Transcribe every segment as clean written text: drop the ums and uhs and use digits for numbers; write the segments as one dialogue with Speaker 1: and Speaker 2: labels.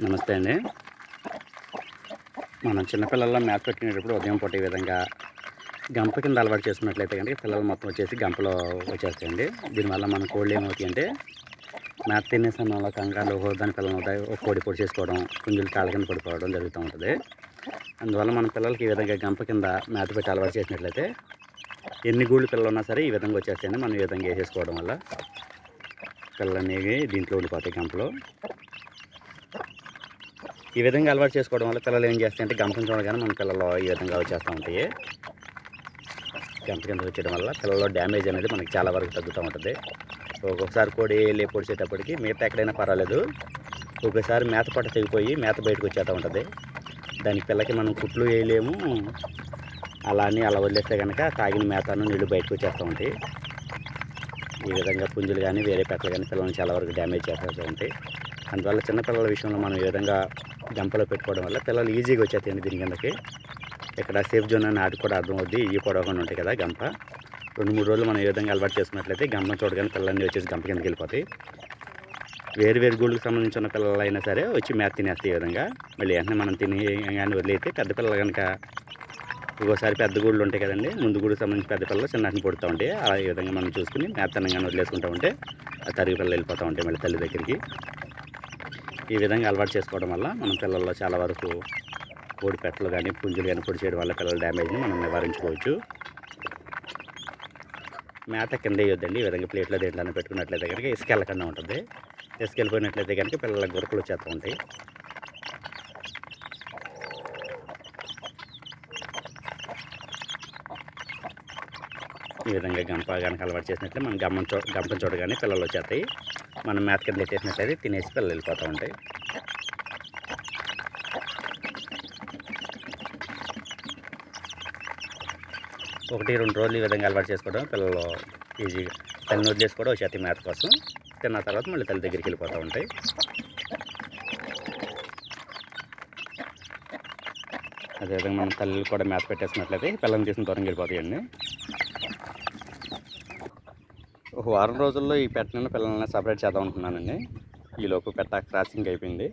Speaker 1: నమస్తే అండి. మనం చిన్నపిల్లల్లో మేత పెట్టినప్పుడు ఉదయం పూట ఈ విధంగా గంప కింద అలవాటు చేసుకున్నట్లయితే కనుక పిల్లలు మొత్తం వచ్చేసి గంపలో వచ్చేస్తాయండి. దీనివల్ల మన కోళ్ళు ఏమవుతాయంటే మేత తినే సమయంలో కంగారులో దాని పిల్లలు అవుతాయి, ఒక కోడి పొడి చేసుకోవడం, పుంజులు కాళ్ళ కింద పడిపోవడం జరుగుతూ ఉంటుంది. అందువల్ల మన పిల్లలకి ఈ విధంగా గంప కింద మేత పెట్టి అలవాటు చేసినట్లయితే ఎన్ని గూళ్ళు పిల్లలు ఉన్నా సరే ఈ విధంగా వచ్చేస్తాయండి. మనం ఈ విధంగా వేసేసుకోవడం వల్ల పిల్లలు అనేవి దీంట్లో ఉండిపోతాయి గంపలో. ఈ విధంగా అలవాటు చేసుకోవడం వల్ల పిల్లలు ఏం చేస్తాయంటే గంపను చూడగానే మన పిల్లలు ఈ విధంగా వచ్చేస్తూ ఉంటాయి. గంప కింద వచ్చేయడం వల్ల పిల్లల్లో డ్యామేజ్ అనేది మనకి చాలా వరకు తగ్గుతూ ఉంటుంది. ఒక్కొక్కసారి కోడి పొడిచేటప్పటికి మిగతా ఎక్కడైనా పర్వాలేదు, ఒక్కొక్కసారి మేత పట్ట తెగిపోయి మేత బయటకు వచ్చేస్తూ ఉంటుంది. దానికి పిల్లకి మనం కుట్లు వేయలేము. అలా వదిలేస్తే కనుక తాగిన మేతను నీళ్ళు బయటకు వచ్చేస్తూ ఉంటాయి. ఈ విధంగా పుంజులు కానీ వేరే పెట్టలు కానీ పిల్లల్ని చాలా వరకు డ్యామేజ్ చేస్తూ ఉంటాయి. అందువల్ల చిన్నపిల్లల విషయంలో మనం ఈ విధంగా గంపలో పెట్టుకోవడం వల్ల పిల్లలు ఈజీగా వచ్చేస్తాయండి దీని కిందకి. ఇక్కడ సేఫ్ జోన్ అని ఆటి కూడా అర్థం అవుద్ది. ఇవి పొడవకుండా ఉంటాయి కదా గంప. 2-3 రోజులు మనం ఈ విధంగా అలవాటు చేసుకున్నట్లయితే గంప చూడగానే పిల్లలన్నీ వచ్చేసి గంప కిందకి వెళ్ళిపోతాయి. వేరు గూళ్ళకి సంబంధించిన పిల్లలు అయినా సరే వచ్చి మేత తినేస్తాయి. ఈ విధంగా మళ్ళీ వెంటనే మనం తిని కానీ వదిలేస్తే పెద్ద పిల్లలు కనుక ఒక్కోసారి పెద్ద గూళ్ళు ఉంటాయి కదండి, ముందు గూడికి సంబంధించి పెద్ద పిల్లలు చిన్నటిని పుడుతూ ఉంటాయి. అలా ఈ విధంగా మనం చూసుకుని మేత తినగానే వదిలేసుకుంటూ ఉంటే ఆ తరిగి పిల్లలు వెళ్ళిపోతూ ఉంటాయి మళ్ళీ తల్లి దగ్గరికి. ఈ విధంగా అలవాటు చేసుకోవడం వల్ల మనం పిల్లల్లో చాలా వరకు కోడి పెట్టలు కానీ పుంజులు కానీ పొడి చేయడం వల్ల పిల్లల డ్యామేజ్ని మనం నివారించుకోవచ్చు. మేత కింద వేయొద్దండి. ఈ విధంగా ప్లేట్లో దేంట్లో పెట్టుకున్నట్లయితే కనుక ఇసుక వెళ్ళకుండా ఉంటుంది. ఇసుక వెళ్ళిపోయినట్లయితే కనుక పిల్లల గురకలు వచ్చేస్తూ ఉంటాయి. ఈ విధంగా గంప కనుక అలవాటు చేసినట్లే మనం గంపను చూడగానే పిల్లలు వచ్చేస్తాయి. మనం మేత కింద పెట్టేసినట్లయితే తినేసి పిల్లలు వెళ్ళిపోతూ ఉంటాయి. ఒకటి 2 రోజులు ఈ విధంగా అలవాటు చేసుకోవడం పిల్లలు ఈజీగా తల్లిని వదిలేసుకోవడం వచ్చేస్తాయి మేత కోసం. తిన్న తర్వాత మళ్ళీ తల్లి దగ్గరికి వెళ్ళిపోతూ ఉంటాయి. అదేవిధంగా మనం తల్లి కూడా మేత పెట్టేసినట్లయితే పిల్లల్ని తీసుకుని దూరంగా వెళ్ళిపోతాయండి. ఒక వారం రోజుల్లో ఈ పెట్టని పిల్లల్ని సపరేట్ చేద్దాం అనుకున్నానండి. ఈలోపు పెట్ట క్రాసింగ్ అయిపోయింది.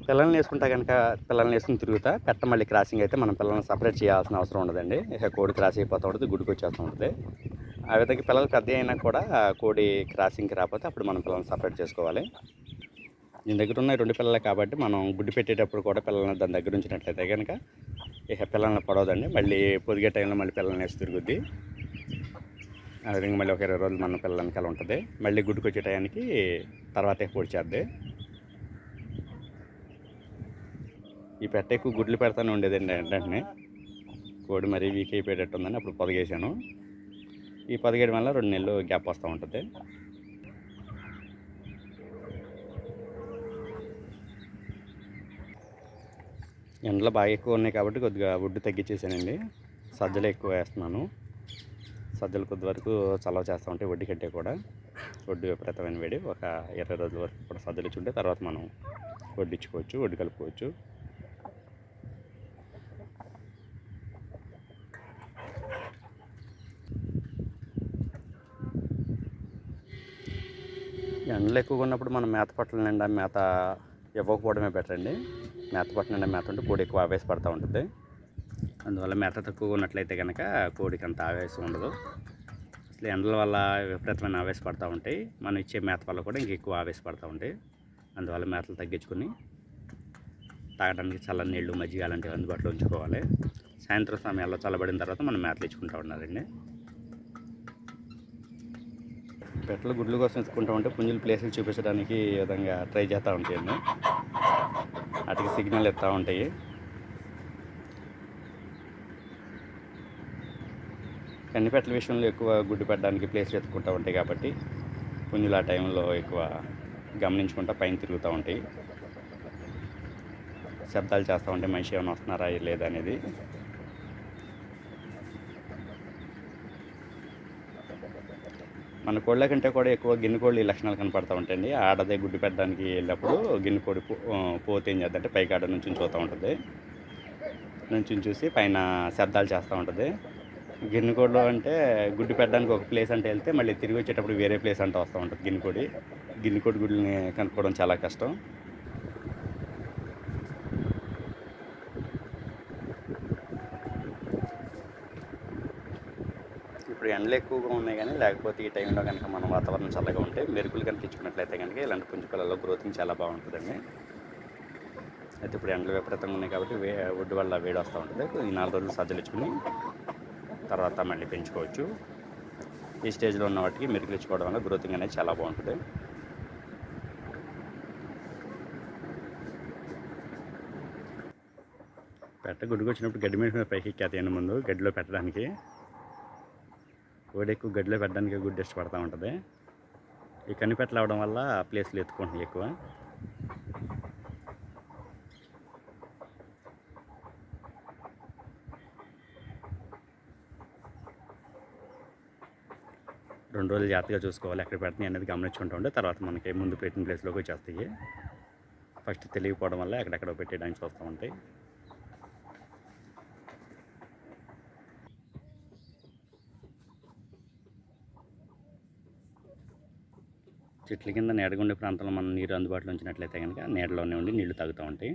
Speaker 1: పిల్లల్ని వేసుకుంటా కనుక పిల్లల్ని వేసుకుని తిరుగుతా పెట్ట మళ్ళీ క్రాసింగ్ అయితే మనం పిల్లల్ని సపరేట్ చేయాల్సిన అవసరం ఉండదండి. ఇక కోడి క్రాస్ అయిపోతూ ఉంటుంది, గుడ్డుకు వచ్చేస్తూ ఉంటుంది. ఆ విధంగా పిల్లలు పెద్ద అయినా కూడా కోడి క్రాసింగ్కి రాకపోతే అప్పుడు మనం పిల్లల్ని సపరేట్ చేసుకోవాలి. దీని దగ్గర ఉన్న 2 పిల్లలే కాబట్టి మనం గుడ్డు పెట్టేటప్పుడు కూడా పిల్లల్ని దాని దగ్గర ఉంచినట్లయితే కనుక ఇక పిల్లల్ని పడవదండి. మళ్ళీ పొదిగే టైంలో మళ్ళీ పిల్లల్ని వేసి తిరుగుద్ది. ఆ విధంగా మళ్ళీ ఒక 20 రోజులు మన పిల్లల వెనకాల ఉంటుంది. మళ్ళీ గుడ్డుకు వచ్చే టయానికి తర్వాతే పొడిచేద్ది. ఈ పెట్ట ఎక్కువ గుడ్లు పెడతానే ఉండేదండి. వెంటనే కోడి మరీ వీక్ అయిపోయేటట్టు ఉందని అప్పుడు పొదిగేసాను. ఈ పొదిగేయడం వల్ల 2 నెలలు గ్యాప్ వస్తూ ఉంటుంది. ఎండలు బాగా ఎక్కువ ఉన్నాయి కాబట్టి కొద్దిగా వుడ్ తగ్గించేసానండి. సజ్జలు ఎక్కువ వేస్తున్నాను. సజ్జలు కొద్ది వరకు చలవ చేస్తూ ఉంటాయి వడ్డీ కంటే కూడా. వడ్డీ విపరీతమైన వేడి. ఒక 20 రోజుల వరకు కూడా సజ్జలు ఇచ్చుంటే తర్వాత మనం వడ్డించుకోవచ్చు, వడ్డీ కలుపుకోవచ్చు. ఎండలు ఎక్కువగా ఉన్నప్పుడు మనం మేత పట్టల నిండా మేత ఇవ్వకపోవడమే బెటర్ అండి. మేత పట్ల నిండా మేత ఉంటే కోడి ఎక్కువ ఆవేశపడుతూ ఉంటుంది. అందువల్ల మేత తక్కువగా ఉన్నట్లయితే కనుక కోడికి అంత ఆవేశం ఉండదు. అసలు ఎండల వల్ల విపరీతమైన ఆవేశపడుతూ ఉంటాయి. మనం ఇచ్చే మేత వల్ల కూడా ఇంకెక్కువ ఆవేశపడుతూ ఉంటాయి. అందువల్ల మేతలు తగ్గించుకొని తాగడానికి చల్లని నీళ్ళు, మజ్జిగ అలాంటివి అందుబాటులో ఉంచుకోవాలి. సాయంత్రం సమయాల్లో చల్లబడిన తర్వాత మనం మేతలు ఇచ్చుకుంటూ ఉన్నారండి. పెట్టలు గుడ్ల కోసం ఎత్తుకుంటూ ఉంటే పుంజులు ప్లేసులు చూపించడానికి ఈ విధంగా ట్రై చేస్తూ ఉంటాయండి. వాటికి సిగ్నల్ ఇస్తూ ఉంటాయి. కన్నిపెట్టల విషయంలో ఎక్కువ గుడ్డు పెట్టడానికి ప్లేస్లు ఎత్తుకుంటూ ఉంటాయి కాబట్టి పుంజులు ఆ టైంలో ఎక్కువ గమనించుకుంటూ పైన తిరుగుతూ ఉంటాయి. శబ్దాలు చేస్తూ ఉంటాయి, మనిషి ఏమైనా వస్తున్నారా లేదా అనేది. మన కోళ్ళ కంటే కూడా ఎక్కువ గిన్నె కోళ్ళు ఈ లక్షణాలు కనపడుతూ ఉంటాయండి. ఆడదే గుడ్డు పెట్టడానికి వెళ్ళినప్పుడు గిన్నె కోడి పోతే ఏం చేద్దంటే పైకాడ నుంచి చూస్తూ ఉంటుంది. నుంచి చూసి పైన శబ్దాలు చేస్తూ ఉంటుంది. గిన్నె కోడిలో అంటే గుడ్డు పెట్టడానికి ఒక ప్లేస్ అంటే వెళ్తే మళ్ళీ తిరిగి వచ్చేటప్పుడు వేరే ప్లేస్ అంటే వస్తూ ఉంటుంది గిన్నె కోడి. గిన్నెకోడి గుడ్లని కనుక్కోవడం చాలా కష్టం. ఇప్పుడు ఎండలు ఎక్కువగా ఉన్నాయి, కానీ లేకపోతే ఈ టైంలో కనుక మన వాతావరణం చల్లగా ఉంటే మెరుపులు కనుక ఇచ్చుకున్నట్లయితే కనుక ఇలాంటి పుంజు పిల్లల్లో గ్రోతింగ్ చాలా బాగుంటుందండి. అయితే ఇప్పుడు ఎండలు విపరీతంగా ఉన్నాయి కాబట్టి ఒడ్డు వల్ల వేడి వస్తూ ఉంటుంది. ఈ 4 రోజులు సజ్జలు ఇచ్చుకుని తర్వాత మళ్ళీ పెంచుకోవచ్చు. ఈ స్టేజ్లో ఉన్న వాటికి మెరుపులు ఇచ్చుకోవడం వల్ల గ్రోతింగ్ అనేది చాలా బాగుంటుంది. గుడ్డుకు వచ్చినప్పుడు గడ్డి మీద పైకి ఎక్కేతాయండి ముందు గడ్డిలో పెట్టడానికి. కోడి ఎక్కువ గడ్డిలో పెట్టడానికి గుడ్డు ఇష్టపడతా ఉంటుంది. ఈ కనిపెట్టలు అవడం వల్ల ప్లేస్లు ఎత్తుకుంటున్నాయి ఎక్కువ. రెండు రోజులు జాగ్రత్తగా చూసుకోవాలి, ఎక్కడ పెడుతున్నాయి అనేది గమనించుకుంటూ ఉంటే తర్వాత మనకి ముందు పెట్టిన ప్లేస్లోకి వచ్చేస్తాయి. ఫస్ట్ తెలియకపోవడం వల్ల ఎక్కడెక్కడ పెట్టేయడానికి చూస్తూ ఉంటాయి. చెట్ల కింద నీడగుండే ప్రాంతంలో మనం నీరు అందుబాటులో ఉంచినట్లయితే కనుక నీడలోనే ఉండి నీళ్లు తాగుతూ ఉంటాయి.